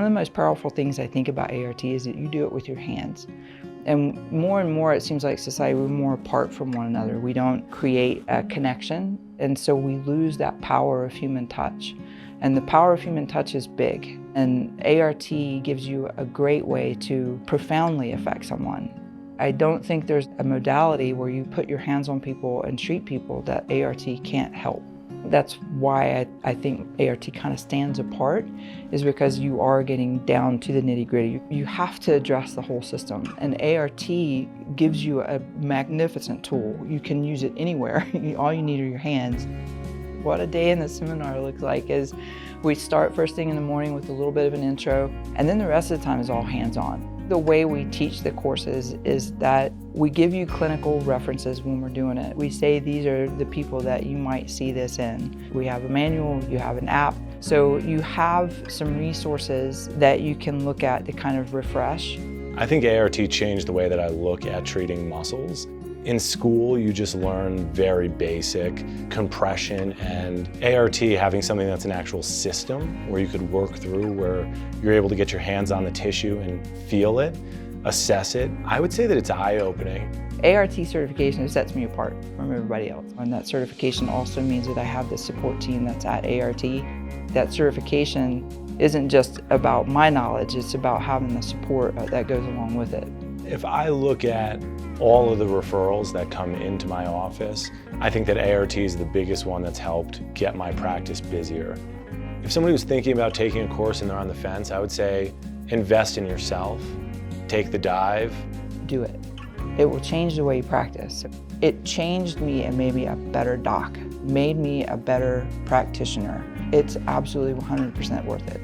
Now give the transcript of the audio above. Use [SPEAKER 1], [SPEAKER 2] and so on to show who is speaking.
[SPEAKER 1] of the most powerful things I think about ART is that you do it with your hands. And more it seems like society, we're more apart from one another. We don't create a connection, and so we lose that power of human touch. And the power of human touch is big. And ART gives you a great way to profoundly affect someone. I don't think there's a modality where you put your hands on people and treat people that ART can't help. That's why I think ART kind of stands apart, is because you are getting down to the nitty-gritty. You have to address the whole system, and ART gives you a magnificent tool. You can use it anywhere. All you need are your hands. What a day in the seminar looks like is we start first thing in the morning with a little bit of an intro, and then the rest of the time is all hands-on. The way we teach the courses is that we give you clinical references when we're doing it. We say these are the people that you might see this in. We have a manual, you have an app, so you have some resources that you can look at to kind of refresh.
[SPEAKER 2] I think ART changed the way that I look at treating muscles. In school, you just learn very basic compression, and ART having something that's an actual system where you could work through, where you're able to get your hands on the tissue and feel it, assess it. I would say that it's eye-opening.
[SPEAKER 1] ART certification sets me apart from everybody else. And that certification also means that I have the support team that's at ART. That certification isn't just about my knowledge, it's about having the support that goes along with it.
[SPEAKER 2] If I look at all of the referrals that come into my office, I think that ART is the biggest one that's helped get my practice busier. If somebody was thinking about taking a course and they're on the fence, I would say invest in yourself, take the dive.
[SPEAKER 1] Do it. It will change the way you practice. It changed me and made me a better doc, made me a better practitioner. It's absolutely 100% worth it.